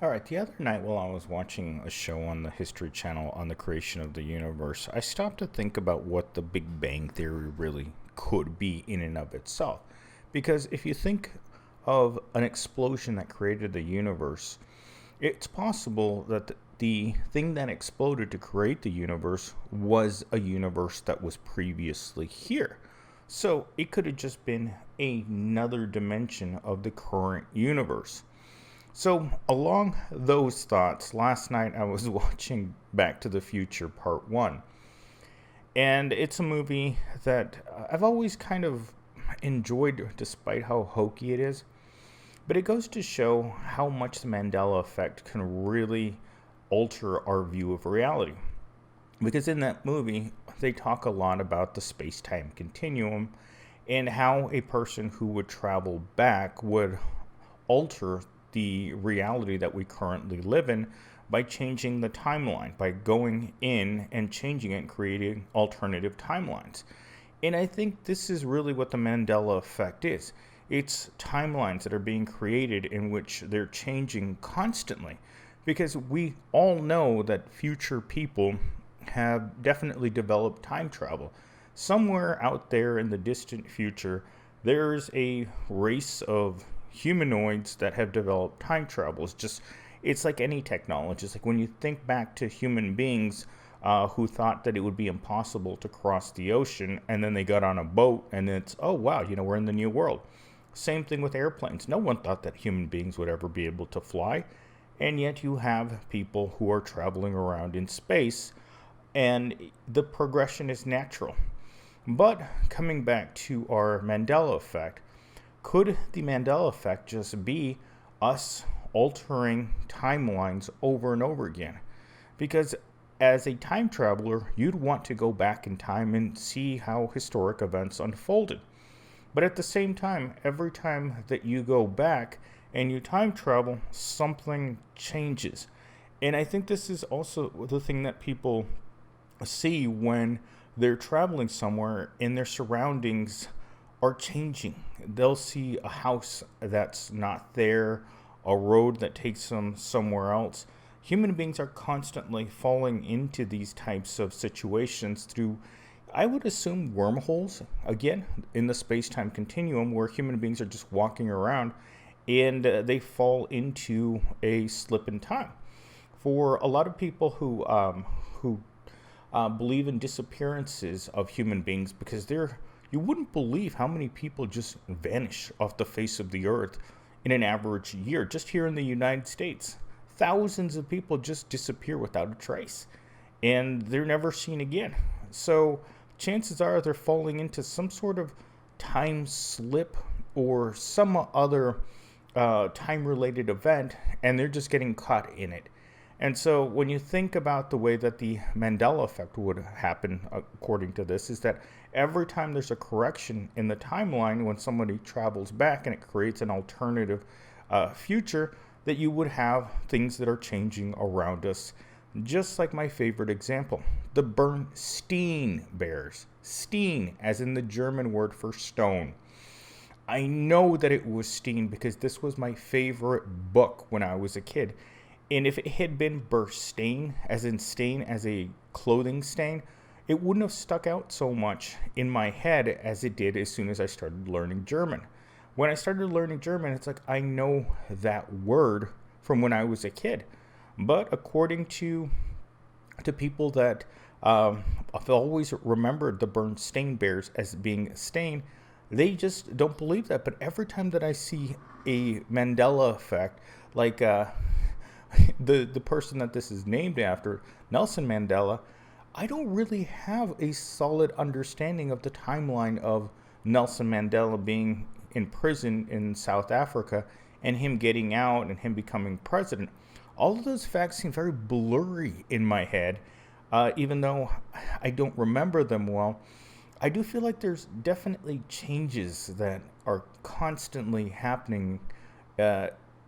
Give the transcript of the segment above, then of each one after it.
All right, the other night while I was watching a show on the History Channel on the creation of the universe, I stopped to think about what the Big Bang Theory really could be in and of itself. Because if you think of an explosion that created the universe, it's possible that the thing that exploded to create the universe was a universe that was previously here. So it could have just been another dimension of the current universe. So, along those thoughts, last night I was watching Back to the Future Part 1. And it's a movie that I've always kind of enjoyed despite how hokey it is. But it goes to show how much the Mandela Effect can really alter our view of reality. Because in that movie, they talk a lot about the space time continuum and how a person who would travel back would alter the reality that we currently live in by changing the timeline, by going in and changing it and creating alternative timelines. And I think this is really what the Mandela Effect is. It's timelines that are being created in which they're changing constantly. Because we all know that future people have definitely developed time travel. Somewhere out there in the distant future, there's a race of humanoids that have developed time travel. It's like any technology. It's like when you think back to human beings who thought that it would be impossible to cross the ocean, and then they got on a boat, and it's, oh wow, we're in the new world. Same thing with airplanes. No one thought that human beings would ever be able to fly, and yet you have people who are traveling around in space, and the progression is natural. But coming back to our Mandela effect, could the Mandela effect just be us altering timelines over and over again? Because as a time traveler, you'd want to go back in time and see how historic events unfolded. But at the same time, every time that you go back and you time travel, something changes. And I think this is also the thing that people see when they're traveling somewhere and their surroundings are changing. They'll see a house that's not there, a road that takes them somewhere else. Human beings are constantly falling into these types of situations through, I would assume, wormholes, again, in the space-time continuum where human beings are just walking around and they fall into a slip in time. For a lot of people who believe in disappearances of human beings, because you wouldn't believe how many people just vanish off the face of the earth in an average year. Just here in the United States, thousands of people just disappear without a trace, and they're never seen again. So chances are they're falling into some sort of time slip or some other time-related event, and they're just getting caught in it. And so when you think about the way that the Mandela effect would happen, according to this, is that every time there's a correction in the timeline, when somebody travels back and it creates an alternative future, that you would have things that are changing around us. Just like my favorite example, the Berenstein Bears. Steen, as in the German word for stone. I know that it was Steen because this was my favorite book when I was a kid. And if it had been Berenstein, as in stain, as a clothing stain, it wouldn't have stuck out so much in my head as it did as soon as I started learning German. When I started learning German, it's like I know that word from when I was a kid. But according to people that I've always remembered the Berenstein Bears as being a stain, they just don't believe that. But every time that I see a Mandela effect, like the person that this is named after, Nelson Mandela, I don't really have a solid understanding of the timeline of Nelson Mandela being in prison in South Africa and him getting out and him becoming president. All of those facts seem very blurry in my head, even though I don't remember them well. I do feel like there's definitely changes that are constantly happening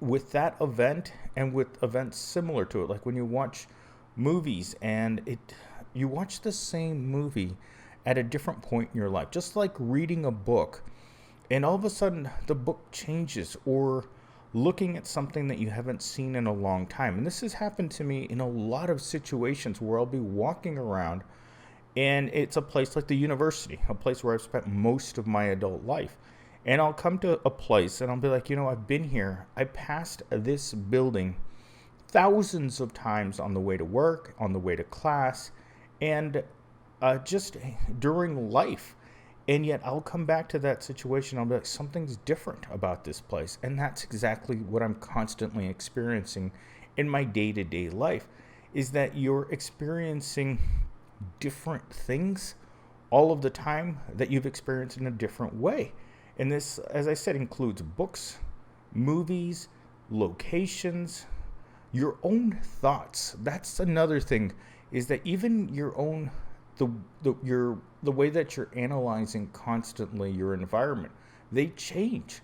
with that event and with events similar to it. Like when you watch movies and you watch the same movie at a different point in your life, just like reading a book, and all of a sudden the book changes, or looking at something that you haven't seen in a long time. And this has happened to me in a lot of situations where I'll be walking around, and it's a place like the university, a place where I've spent most of my adult life. And I'll come to a place and I'll be like, I've been here. I passed this building thousands of times on the way to work, on the way to class, and just during life. And yet I'll come back to that situation. I'll be like, something's different about this place. And that's exactly what I'm constantly experiencing in my day-to-day life, is that you're experiencing different things all of the time that you've experienced in a different way. And this, as I said, includes books, movies, locations, your own thoughts. That's another thing, is that even your own the way that you're analyzing constantly your environment, they change.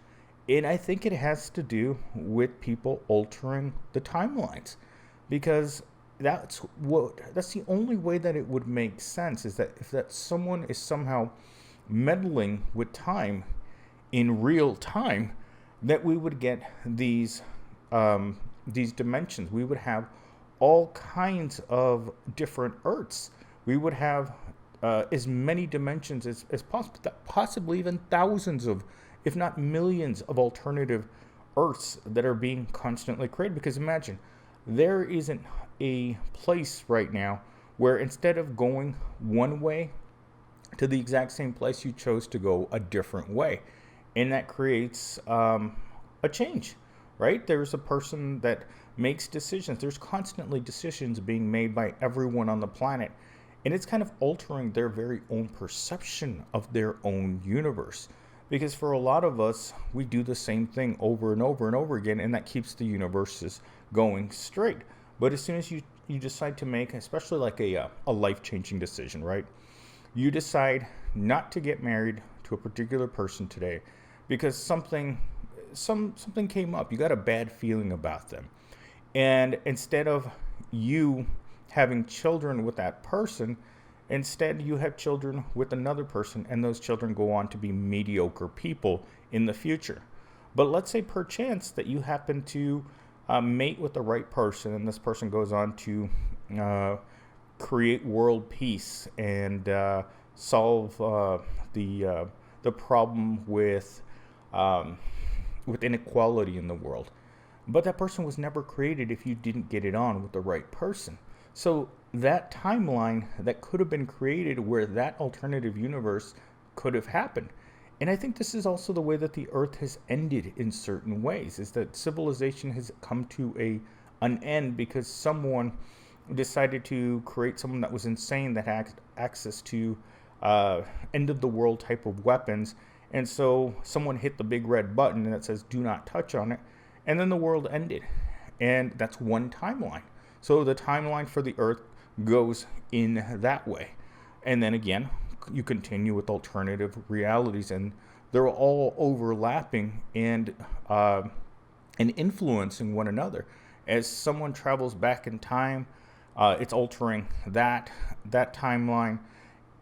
And I think it has to do with people altering the timelines, because that's the only way that it would make sense, is that if that someone is somehow meddling with time in real time, that we would get these dimensions. We would have all kinds of different Earths. We would have as many dimensions as possible, possibly even thousands of, if not millions of alternative Earths that are being constantly created. Because imagine, there isn't a place right now where instead of going one way to the exact same place, you chose to go a different way. And that creates a change, right? There's a person that makes decisions. There's constantly decisions being made by everyone on the planet. And it's kind of altering their very own perception of their own universe. Because for a lot of us, we do the same thing over and over and over again, and that keeps the universes going straight. But as soon as you decide to make, especially like a life-changing decision, right? You decide not to get married to a particular person today because something came up. You got a bad feeling about them. And instead of you having children with that person, instead you have children with another person, and those children go on to be mediocre people in the future. But let's say perchance that you happen to mate with the right person, and this person goes on to create world peace and solve the problem with inequality in the world. But that person was never created if you didn't get it on with the right person. So that timeline that could have been created where that alternative universe could have happened. And I think this is also the way that the Earth has ended in certain ways, is that civilization has come to an end because someone decided to create someone that was insane, that had access to end of the world type of weapons. And so someone hit the big red button that says do not touch on it, and then the world ended. And that's one timeline. So the timeline for the Earth goes in that way. And then again, you continue with alternative realities, and they're all overlapping and influencing one another. As someone travels back in time, it's altering that timeline.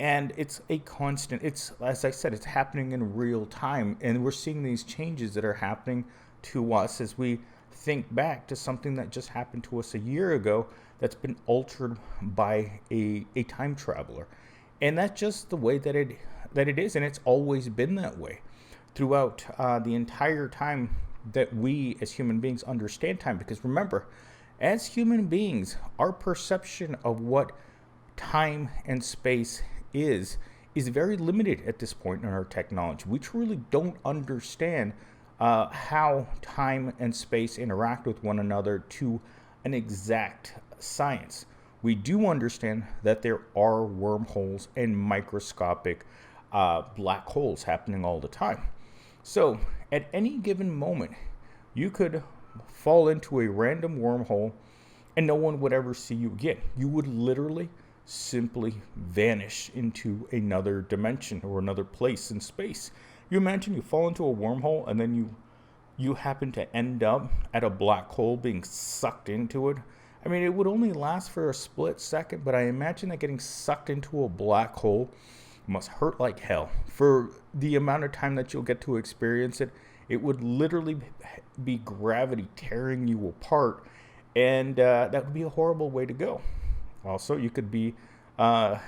And it's a constant, it's, as I said, it's happening in real time. And we're seeing these changes that are happening to us as we think back to something that just happened to us a year ago that's been altered by a time traveler. And that's just the way that it is. And it's always been that way throughout the entire time that we as human beings understand time. Because remember, as human beings, our perception of what time and space is very limited at this point in our technology. We truly don't understand how time and space interact with one another to an exact science. We do understand that there are wormholes and microscopic black holes happening all the time. So at any given moment, you could fall into a random wormhole and no one would ever see you again. You would literally simply vanish into another dimension or another place in space. You imagine you fall into a wormhole and then you happen to end up at a black hole being sucked into it. I mean, it would only last for a split second, but I imagine that getting sucked into a black hole must hurt like hell for the amount of time that you'll get to experience it. It would literally be gravity tearing you apart, and that would be a horrible way to go. Also, you could be uh,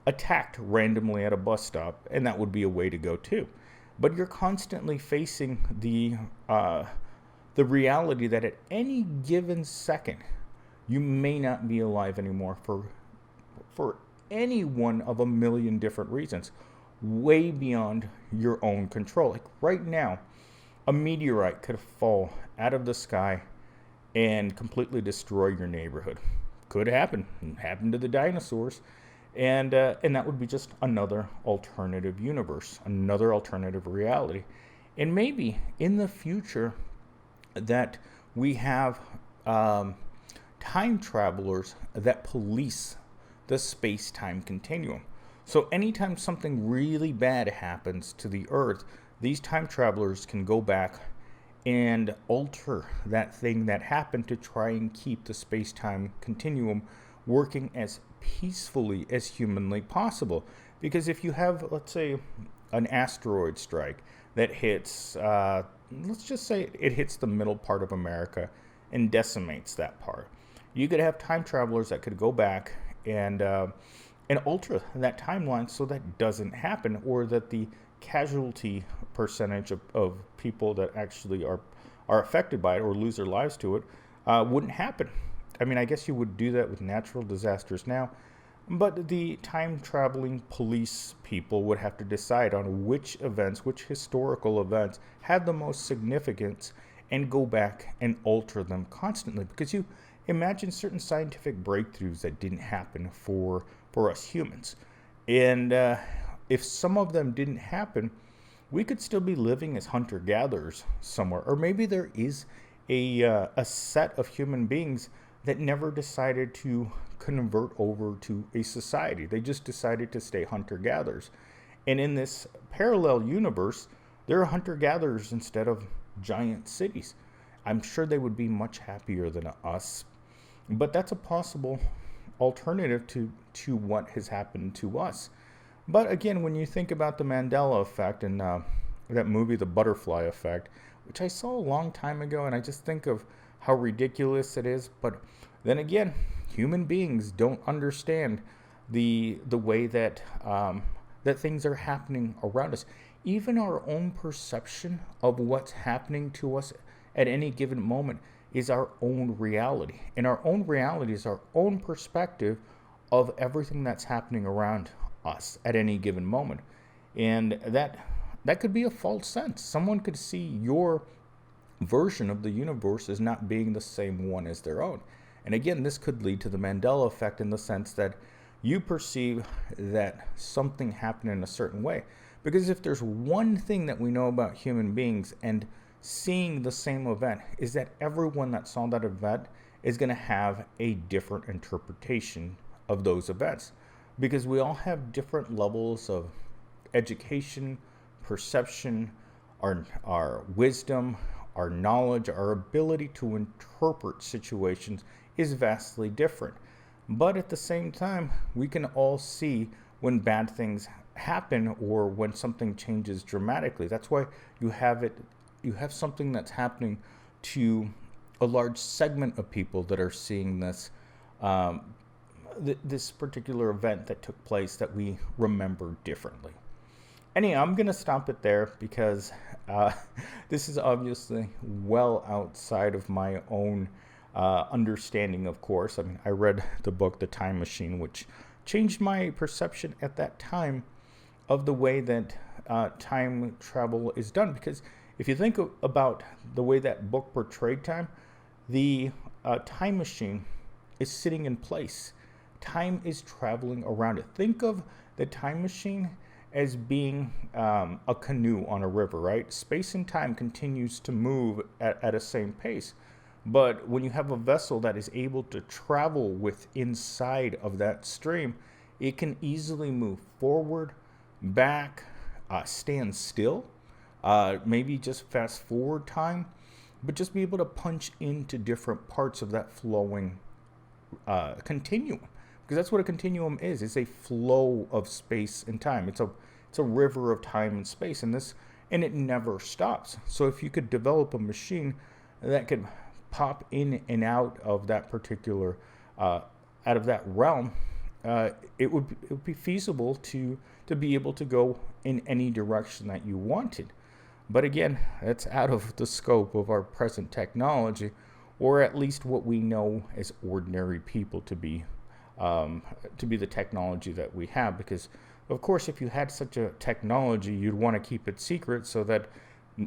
attacked randomly at a bus stop, and that would be a way to go too. But you're constantly facing the reality that at any given second, you may not be alive anymore for any one of a million different reasons, way beyond your own control. Like right now, a meteorite could fall out of the sky and completely destroy your neighborhood. Could happen. It happened to the dinosaurs, and that would be just another alternative universe, another alternative reality, and maybe in the future that we have time travelers that police the space-time continuum. So anytime something really bad happens to the Earth, these time travelers can go back and alter that thing that happened to try and keep the space-time continuum working as peacefully as humanly possible. Because if you have, let's say, an asteroid strike that hits, let's just say it hits the middle part of America and decimates that part, you could have time travelers that could go back and alter that timeline so that doesn't happen, or that the casualty percentage of people that actually are affected by it or lose their lives to it wouldn't happen. I mean, I guess you would do that with natural disasters now, but the time traveling police people would have to decide on which events, which historical events have the most significance, and go back and alter them constantly. Because you imagine certain scientific breakthroughs that didn't happen for us humans. And if some of them didn't happen, we could still be living as hunter-gatherers somewhere. Or maybe there is a set of human beings that never decided to convert over to a society. They just decided to stay hunter-gatherers. And in this parallel universe, there are hunter-gatherers instead of giant cities. I'm sure they would be much happier than us. But that's a possible alternative to what has happened to us. But again, when you think about the Mandela Effect and that movie, The Butterfly Effect, which I saw a long time ago, and I just think of how ridiculous it is. But then again, human beings don't understand the way that that things are happening around us. Even our own perception of what's happening to us at any given moment is our own reality. And our own reality is our own perspective of everything that's happening around us at any given moment. And that could be a false sense. Someone could see your version of the universe as not being the same one as their own. And again, this could lead to the Mandela effect in the sense that you perceive that something happened in a certain way. Because if there's one thing that we know about human beings and seeing the same event, is that everyone that saw that event is going to have a different interpretation of those events. Because we all have different levels of education, perception, our wisdom, our knowledge, our ability to interpret situations is vastly different. But at the same time, we can all see when bad things happen or when something changes dramatically. That's why you have something that's happening to a large segment of people that are seeing this this particular event that took place that we remember differently. Anyhow, I'm going to stop it there because this is obviously well outside of my own understanding, of course. I mean, I read the book The Time Machine, which changed my perception at that time of the way that time travel is done. Because if you think about the way that book portrayed time, the time machine is sitting in place. Time is traveling around it. Think of the time machine as being a canoe on a river, right? Space and time continues to move at a same pace. But when you have a vessel that is able to travel with inside of that stream, it can easily move forward, back, stand still, maybe just fast forward time, but just be able to punch into different parts of that flowing continuum. Because that's what a continuum is. It's a flow of space and time. It's a river of time and space. And this and it never stops. So if you could develop a machine that could pop in and out of that particular out of that realm, it would be feasible to be able to go in any direction that you wanted. But again, that's out of the scope of our present technology, or at least what we know as ordinary people to be the technology that we have. Because, of course, if you had such a technology, you'd want to keep it secret so that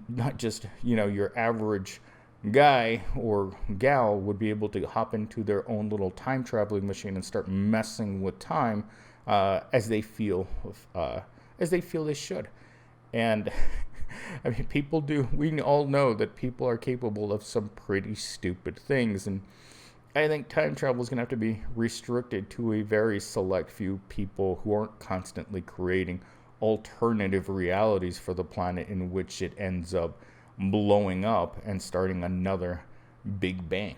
not just your average guy or gal would be able to hop into their own little time traveling machine and start messing with time as they feel they should. And I mean, people do. We all know that people are capable of some pretty stupid things, and I think time travel is going to have to be restricted to a very select few people who aren't constantly creating alternative realities for the planet in which it ends up blowing up and starting another Big Bang.